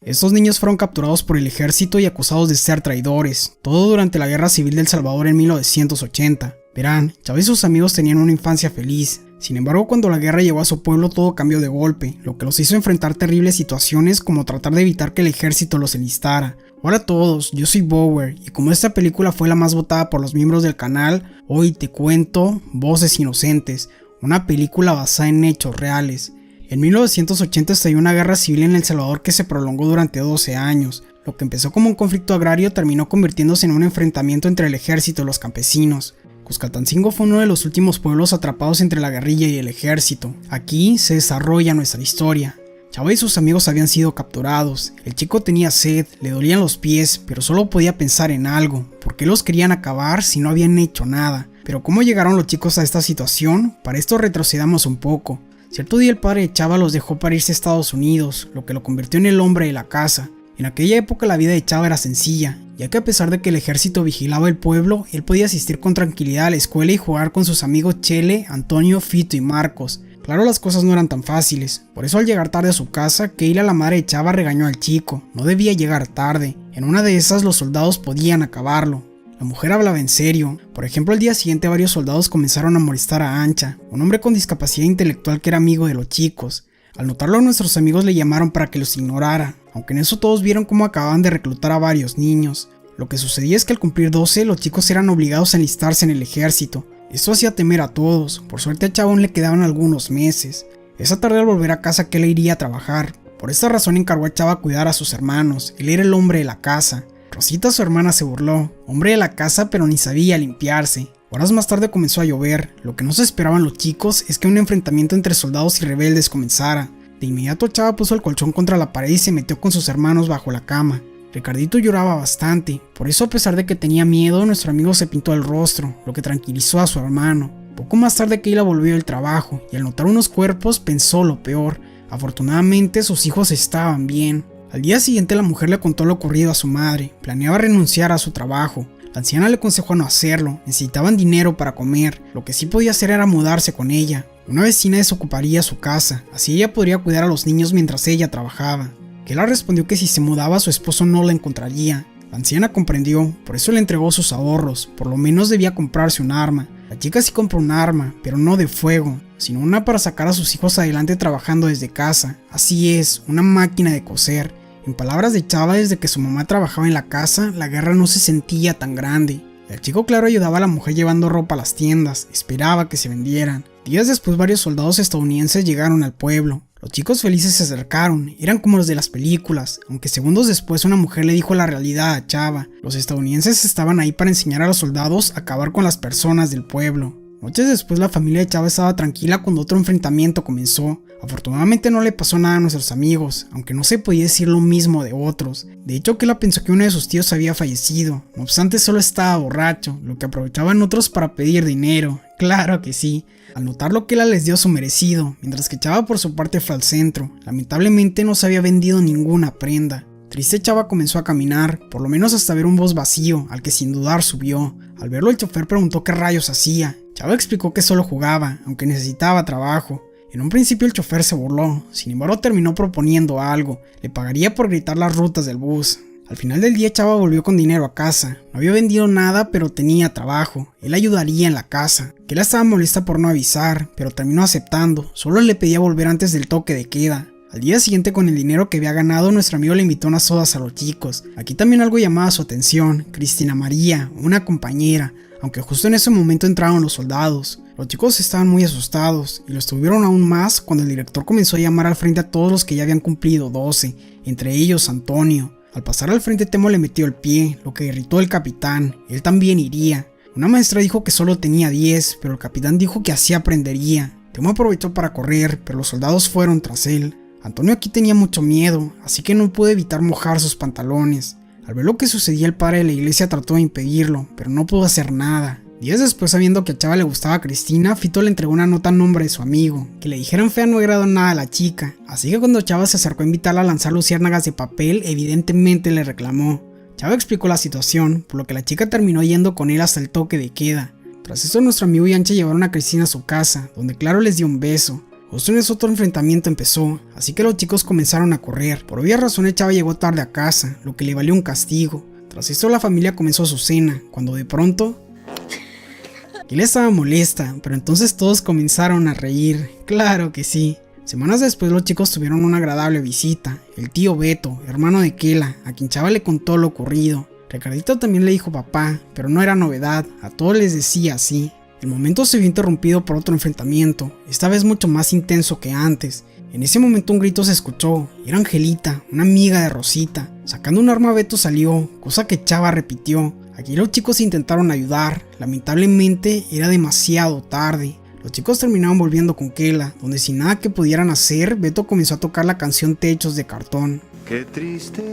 Estos niños fueron capturados por el ejército y acusados de ser traidores, todo durante la Guerra Civil de El Salvador en 1980. Verán, Chávez y sus amigos tenían una infancia feliz. Sin embargo, cuando la guerra llegó a su pueblo, todo cambió de golpe, lo que los hizo enfrentar terribles situaciones como tratar de evitar que el ejército los enlistara. Hola a todos, yo soy Bower, y como esta película fue la más votada por los miembros del canal, hoy te cuento Voces Inocentes, una película basada en hechos reales. En 1980 estalló una guerra civil en El Salvador que se prolongó durante 12 años. Lo que empezó como un conflicto agrario terminó convirtiéndose en un enfrentamiento entre el ejército y los campesinos. Cuscatancingo fue uno de los últimos pueblos atrapados entre la guerrilla y el ejército. Aquí se desarrolla nuestra historia. Chávez y sus amigos habían sido capturados. El chico tenía sed, le dolían los pies, pero solo podía pensar en algo. ¿Por qué los querían acabar si no habían hecho nada? Pero ¿cómo llegaron los chicos a esta situación? Para esto retrocedamos un poco. Cierto día el padre de Chava los dejó para irse a Estados Unidos, lo que lo convirtió en el hombre de la casa. En aquella época la vida de Chava era sencilla, ya que a pesar de que el ejército vigilaba el pueblo, él podía asistir con tranquilidad a la escuela y jugar con sus amigos Chele, Antonio, Fito y Marcos. Claro, las cosas no eran tan fáciles, por eso al llegar tarde a su casa, Keila, la madre de Chava, regañó al chico, no debía llegar tarde, en una de esas los soldados podían acabarlo. La mujer hablaba en serio. Por ejemplo, al día siguiente varios soldados comenzaron a molestar a Ancha, un hombre con discapacidad intelectual que era amigo de los chicos. Al notarlo, nuestros amigos le llamaron para que los ignorara, aunque en eso todos vieron cómo acababan de reclutar a varios niños. Lo que sucedía es que al cumplir 12, los chicos eran obligados a enlistarse en el ejército. Esto hacía temer a todos. Por suerte a Chava aún le quedaban algunos meses. Esa tarde al volver a casa, que le iría a trabajar. Por esta razón encargó a Chava a cuidar a sus hermanos. Él era el hombre de la casa. Rosita, su hermana, se burló. Hombre de la casa, pero ni sabía limpiarse. Horas más tarde comenzó a llover. Lo que no se esperaban los chicos es que un enfrentamiento entre soldados y rebeldes comenzara. De inmediato Chava puso el colchón contra la pared y se metió con sus hermanos bajo la cama. Ricardito lloraba bastante, por eso a pesar de que tenía miedo, nuestro amigo se pintó el rostro, lo que tranquilizó a su hermano. Poco más tarde Keila volvió del trabajo y al notar unos cuerpos pensó lo peor. Afortunadamente sus hijos estaban bien. Al día siguiente la mujer le contó lo ocurrido a su madre, planeaba renunciar a su trabajo. La anciana le aconsejó no hacerlo, necesitaban dinero para comer, lo que sí podía hacer era mudarse con ella. Una vecina desocuparía su casa, así ella podría cuidar a los niños mientras ella trabajaba. Keila respondió que si se mudaba su esposo no la encontraría. La anciana comprendió, por eso le entregó sus ahorros, por lo menos debía comprarse un arma. La chica sí compró un arma, pero no de fuego, sino una para sacar a sus hijos adelante trabajando desde casa. Así es, una máquina de coser. En palabras de Chava, desde que su mamá trabajaba en la casa, la guerra no se sentía tan grande. El chico claro ayudaba a la mujer llevando ropa a las tiendas, esperaba que se vendieran. Días después varios soldados estadounidenses llegaron al pueblo. Los chicos felices se acercaron, eran como los de las películas, aunque segundos después una mujer le dijo la realidad a Chava. Los estadounidenses estaban ahí para enseñar a los soldados a acabar con las personas del pueblo. Noches después la familia de Chava estaba tranquila cuando otro enfrentamiento comenzó. Afortunadamente no le pasó nada a nuestros amigos, aunque no se podía decir lo mismo de otros. De hecho, Keila pensó que uno de sus tíos había fallecido, no obstante solo estaba borracho, lo que aprovechaban otros para pedir dinero. Claro que sí. Al notarlo, Keila les dio su merecido, mientras que Chava por su parte fue al centro. Lamentablemente no se había vendido ninguna prenda. Triste, Chava comenzó a caminar, por lo menos hasta ver un bus vacío, al que sin dudar subió. Al verlo el chofer preguntó qué rayos hacía. Chava explicó que solo jugaba, aunque necesitaba trabajo. En un principio el chofer se burló, sin embargo terminó proponiendo algo, le pagaría por gritar las rutas del bus. Al final del día Chava volvió con dinero a casa, no había vendido nada pero tenía trabajo, él ayudaría en la casa. Keila estaba molesta por no avisar, pero terminó aceptando, solo le pedía volver antes del toque de queda. Al día siguiente con el dinero que había ganado nuestro amigo le invitó unas sodas a los chicos. Aquí también algo llamaba su atención, Cristina María, una compañera, aunque justo en ese momento entraron los soldados. Los chicos estaban muy asustados y lo estuvieron aún más cuando el director comenzó a llamar al frente a todos los que ya habían cumplido 12, entre ellos Antonio. Al pasar al frente Temo le metió el pie, lo que irritó al capitán, él también iría. Una maestra dijo que solo tenía 10, pero el capitán dijo que así aprendería. Temo aprovechó para correr, pero los soldados fueron tras él. Antonio aquí tenía mucho miedo, así que no pudo evitar mojar sus pantalones. Al ver lo que sucedía, el padre de la iglesia trató de impedirlo, pero no pudo hacer nada. Días después, sabiendo que a Chava le gustaba a Cristina, Fito le entregó una nota a nombre de su amigo. Que le dijeran fea no agradó nada a la chica, así que cuando Chava se acercó a invitarla a lanzar luciérnagas de papel, evidentemente le reclamó. Chava explicó la situación, por lo que la chica terminó yendo con él hasta el toque de queda. Tras eso, nuestro amigo y Ancha llevaron a Cristina a su casa, donde claro les dio un beso. Justo en ese otro enfrentamiento empezó, así que los chicos comenzaron a correr. Por obvias razones Chava llegó tarde a casa, lo que le valió un castigo. Tras esto la familia comenzó su cena, cuando de pronto... Kela estaba molesta, pero entonces todos comenzaron a reír. Claro que sí. Semanas después los chicos tuvieron una agradable visita. El tío Beto, hermano de Kela, a quien Chava le contó lo ocurrido. Ricardito también le dijo papá, pero no era novedad, a todos les decía así. El momento se vio interrumpido por otro enfrentamiento, esta vez mucho más intenso que antes. En ese momento un grito se escuchó, y era Angelita, una amiga de Rosita. Sacando un arma Beto salió, cosa que Chava repitió. Aquí los chicos intentaron ayudar, lamentablemente era demasiado tarde. Los chicos terminaron volviendo con Kela, donde sin nada que pudieran hacer, Beto comenzó a tocar la canción Techos de Cartón. Qué triste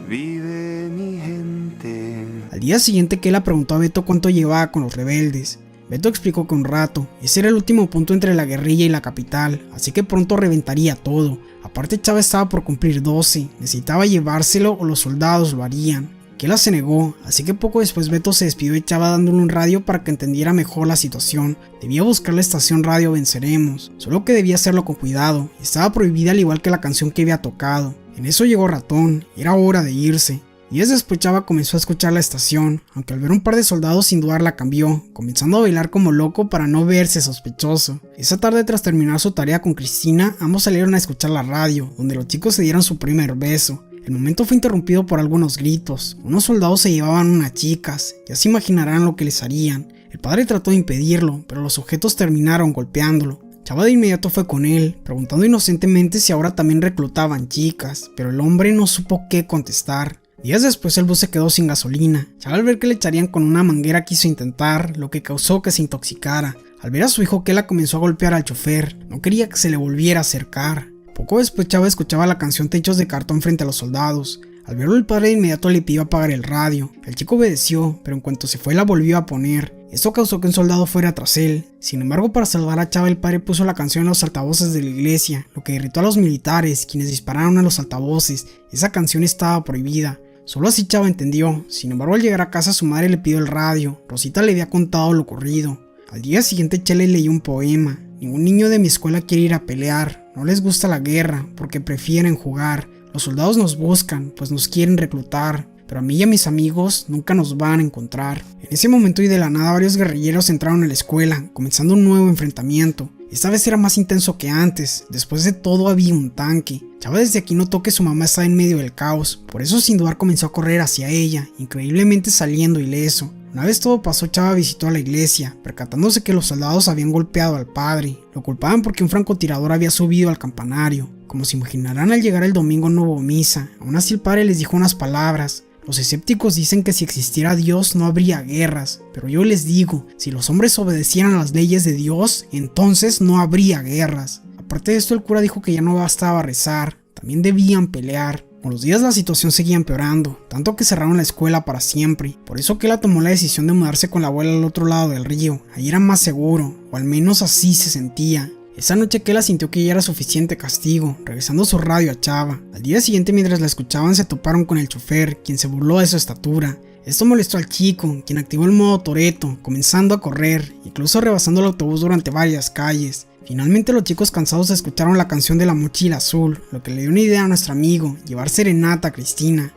vive mi gente. Al día siguiente Kela preguntó a Beto cuánto llevaba con los rebeldes. Beto explicó que un rato, ese era el último punto entre la guerrilla y la capital, así que pronto reventaría todo. Aparte Chava estaba por cumplir 12, necesitaba llevárselo o los soldados lo harían. Kela se negó, así que poco después Beto se despidió de Chava dándole un radio para que entendiera mejor la situación. Debía buscar la estación radio Venceremos, solo que debía hacerlo con cuidado, estaba prohibida al igual que la canción que había tocado. En eso llegó Ratón, era hora de irse. Días después Chava comenzó a escuchar la estación, aunque al ver un par de soldados sin dudar la cambió, comenzando a bailar como loco para no verse sospechoso. Esa tarde tras terminar su tarea con Cristina, ambos salieron a escuchar la radio, donde los chicos se dieron su primer beso. El momento fue interrumpido por algunos gritos, unos soldados se llevaban unas chicas, ya se imaginarán lo que les harían. El padre trató de impedirlo, pero los sujetos terminaron golpeándolo. Chava de inmediato fue con él, preguntando inocentemente si ahora también reclutaban chicas, pero el hombre no supo qué contestar. Días después el bus se quedó sin gasolina. Chava al ver que le echarían con una manguera quiso intentar, lo que causó que se intoxicara. Al ver a su hijo Kela comenzó a golpear al chofer, no quería que se le volviera a acercar. Poco después Chava escuchaba la canción Techos de Cartón frente a los soldados. Al verlo el padre de inmediato le pidió apagar el radio. El chico obedeció, pero en cuanto se fue la volvió a poner. Esto causó que un soldado fuera tras él. Sin embargo, para salvar a Chava el padre puso la canción en los altavoces de la iglesia, lo que irritó a los militares, quienes dispararon a los altavoces. Esa canción estaba prohibida. Solo así Chava entendió. Sin embargo, al llegar a casa su madre le pidió el radio. Rosita le había contado lo ocurrido. Al día siguiente Chele leyó un poema. Ningún niño de mi escuela quiere ir a pelear. No les gusta la guerra porque prefieren jugar. Los soldados nos buscan pues nos quieren reclutar. Pero a mí y a mis amigos nunca nos van a encontrar. En ese momento y de la nada varios guerrilleros entraron a la escuela, comenzando un nuevo enfrentamiento. Esta vez era más intenso que antes, después de todo había un tanque. Chava desde aquí notó que su mamá estaba en medio del caos, por eso sin dudar comenzó a correr hacia ella, increíblemente saliendo ileso. Una vez todo pasó, Chava visitó a la iglesia, percatándose que los soldados habían golpeado al padre. Lo culpaban porque un francotirador había subido al campanario. Como se imaginarán, al llegar el domingo no hubo misa, aún así el padre les dijo unas palabras. Los escépticos dicen que si existiera Dios no habría guerras, pero yo les digo, si los hombres obedecieran a las leyes de Dios, entonces no habría guerras. Aparte de esto, el cura dijo que ya no bastaba rezar, también debían pelear. Con los días la situación seguía empeorando, tanto que cerraron la escuela para siempre. Por eso Kela tomó la decisión de mudarse con la abuela al otro lado del río, ahí era más seguro, o al menos así se sentía. Esa noche Kela sintió que ya era suficiente castigo, regresando su radio a Chava. Al día siguiente mientras la escuchaban se toparon con el chofer, quien se burló de su estatura. Esto molestó al chico, quien activó el modo Toretto, comenzando a correr, incluso rebasando el autobús durante varias calles. Finalmente los chicos cansados escucharon la canción de la mochila azul, lo que le dio una idea a nuestro amigo, llevar serenata a Cristina.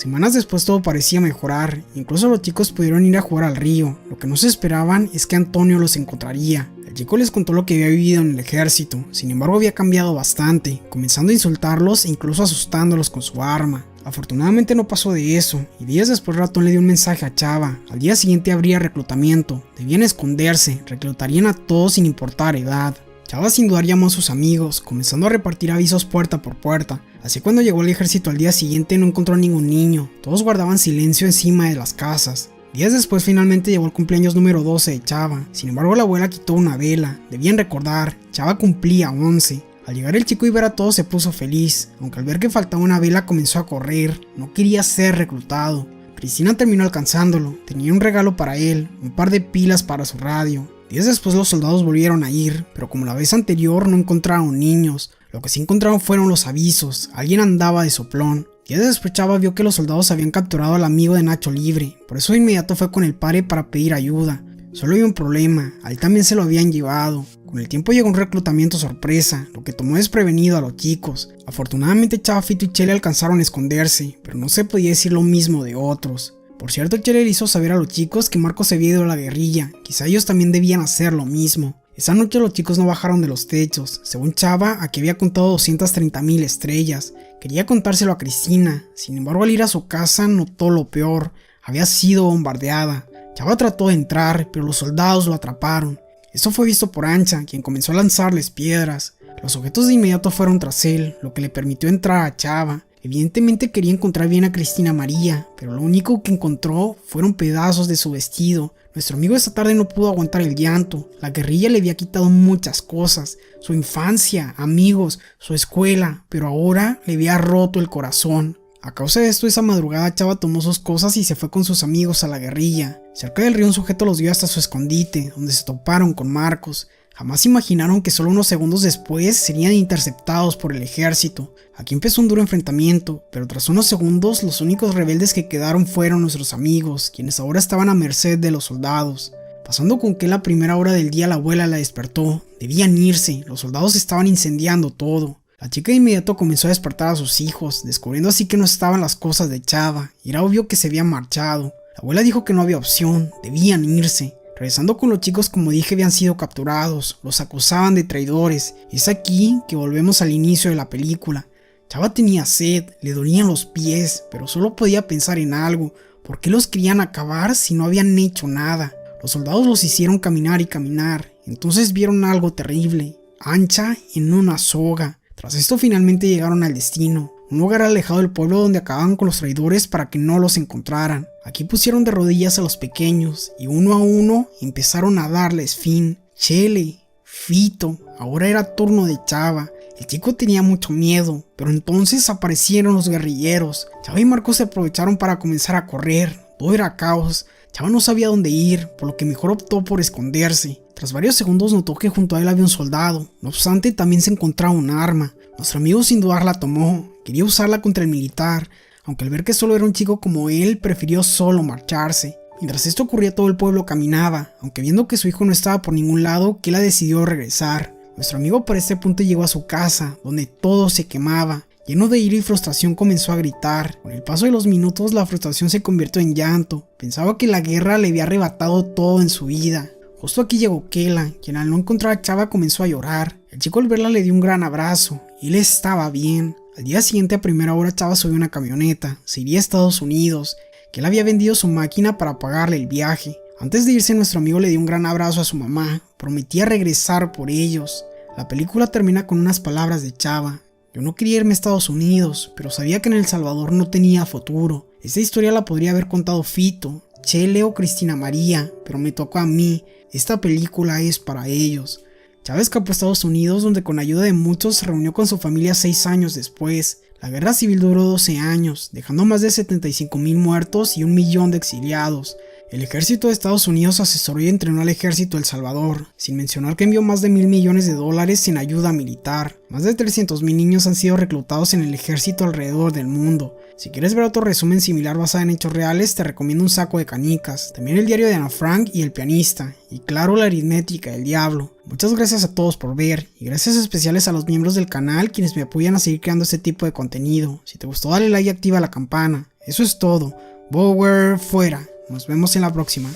Semanas después todo parecía mejorar, incluso los chicos pudieron ir a jugar al río. Lo que no se esperaban es que Antonio los encontraría. El chico les contó lo que había vivido en el ejército, sin embargo había cambiado bastante, comenzando a insultarlos e incluso asustándolos con su arma. Afortunadamente no pasó de eso, y días después Ratón le dio un mensaje a Chava. Al día siguiente habría reclutamiento, debían esconderse, reclutarían a todos sin importar edad. Chava sin dudar llamó a sus amigos, comenzando a repartir avisos puerta por puerta. Así cuando llegó el ejército al día siguiente no encontró a ningún niño, todos guardaban silencio encima de las casas. Días después finalmente llegó el cumpleaños número 12 de Chava, sin embargo la abuela quitó una vela, debían recordar, Chava cumplía 11. Al llegar el chico y ver a todos se puso feliz, aunque al ver que faltaba una vela comenzó a correr, no quería ser reclutado. Cristina terminó alcanzándolo, tenía un regalo para él, un par de pilas para su radio. Días después los soldados volvieron a ir, pero como la vez anterior no encontraron niños, lo que sí encontraron fueron los avisos, alguien andaba de soplón. Días después Chava vio que los soldados habían capturado al amigo de Nacho libre, por eso de inmediato fue con el padre para pedir ayuda. Solo había un problema, a él también se lo habían llevado. Con el tiempo llegó un reclutamiento sorpresa, lo que tomó desprevenido a los chicos. Afortunadamente Chava, Fito y Chele alcanzaron a esconderse, pero no se podía decir lo mismo de otros. Por cierto, Chele le hizo saber a los chicos que Marco se había ido a la guerrilla, quizá ellos también debían hacer lo mismo. Esa noche los chicos no bajaron de los techos. Según Chava, aquí había contado 230,000 estrellas. Quería contárselo a Cristina, sin embargo al ir a su casa notó lo peor, había sido bombardeada. Chava trató de entrar, pero los soldados lo atraparon. Esto fue visto por Ancha, quien comenzó a lanzarles piedras. Los objetos de inmediato fueron tras él, lo que le permitió entrar a Chava. Evidentemente quería encontrar bien a Cristina María, pero lo único que encontró fueron pedazos de su vestido. Nuestro amigo esta tarde no pudo aguantar el llanto. La guerrilla le había quitado muchas cosas, su infancia, amigos, su escuela, pero ahora le había roto el corazón. A causa de esto, esa madrugada Chava tomó sus cosas y se fue con sus amigos a la guerrilla. Cerca del río un sujeto los guió hasta su escondite, donde se toparon con Marcos. Jamás imaginaron que solo unos segundos después serían interceptados por el ejército. Aquí empezó un duro enfrentamiento, pero tras unos segundos los únicos rebeldes que quedaron fueron nuestros amigos, quienes ahora estaban a merced de los soldados. Pasando con que la primera hora del día la abuela la despertó. Debían irse, los soldados estaban incendiando todo. La chica de inmediato comenzó a despertar a sus hijos, descubriendo así que no estaban las cosas de Chava, y era obvio que se habían marchado. La abuela dijo que no había opción, debían irse. Regresando con los chicos, como dije, habían sido capturados, los acusaban de traidores. Es aquí que volvemos al inicio de la película. Chava tenía sed, le dolían los pies, pero solo podía pensar en algo. ¿Por qué los querían acabar si no habían hecho nada? Los soldados los hicieron caminar y caminar, entonces vieron algo terrible, Ancha en una soga. Tras esto finalmente llegaron al destino, un lugar alejado del pueblo donde acababan con los traidores para que no los encontraran. Aquí pusieron de rodillas a los pequeños y uno a uno empezaron a darles fin. Chele, Fito, ahora era turno de Chava. El chico tenía mucho miedo, pero entonces aparecieron los guerrilleros. Chava y Marcos se aprovecharon para comenzar a correr, todo era caos. Chava no sabía dónde ir, por lo que mejor optó por esconderse. Tras varios segundos notó que junto a él había un soldado, no obstante también se encontraba un arma. Nuestro amigo sin dudar la tomó, quería usarla contra el militar, aunque al ver que solo era un chico como él, prefirió solo marcharse. Mientras esto ocurría todo el pueblo caminaba, aunque viendo que su hijo no estaba por ningún lado, Kela decidió regresar. Nuestro amigo por este punto llegó a su casa, donde todo se quemaba. Lleno de ira y frustración comenzó a gritar. Con el paso de los minutos la frustración se convirtió en llanto. Pensaba que la guerra le había arrebatado todo en su vida. Justo aquí llegó Kela, quien al no encontrar a Chava comenzó a llorar. El chico al verla le dio un gran abrazo. Él estaba bien. Al día siguiente a primera hora Chava subió a una camioneta. Se iría a Estados Unidos. Kela había vendido su máquina para pagarle el viaje. Antes de irse nuestro amigo le dio un gran abrazo a su mamá. Prometía regresar por ellos. La película termina con unas palabras de Chava. Yo no quería irme a Estados Unidos, pero sabía que en El Salvador no tenía futuro. Esta historia la podría haber contado Fito, Chele o Cristina María, pero me tocó a mí. Esta película es para ellos. Chava escapó a Estados Unidos, donde con ayuda de muchos se reunió con su familia 6 años después. La guerra civil duró 12 años, dejando más de 75,000 muertos y 1 millón de exiliados. El ejército de Estados Unidos asesoró y entrenó al ejército de El Salvador, sin mencionar que envió más de $1,000 millones en ayuda militar. Más de 300,000 niños han sido reclutados en el ejército alrededor del mundo. Si quieres ver otro resumen similar basado en hechos reales, te recomiendo Un saco de canicas, también el diario de Ana Frank y El pianista, y claro, La aritmética del diablo. Muchas gracias a todos por ver, y gracias especiales a los miembros del canal quienes me apoyan a seguir creando este tipo de contenido. Si te gustó dale like y activa la campana. Eso es todo. Bower fuera. Nos vemos en la próxima.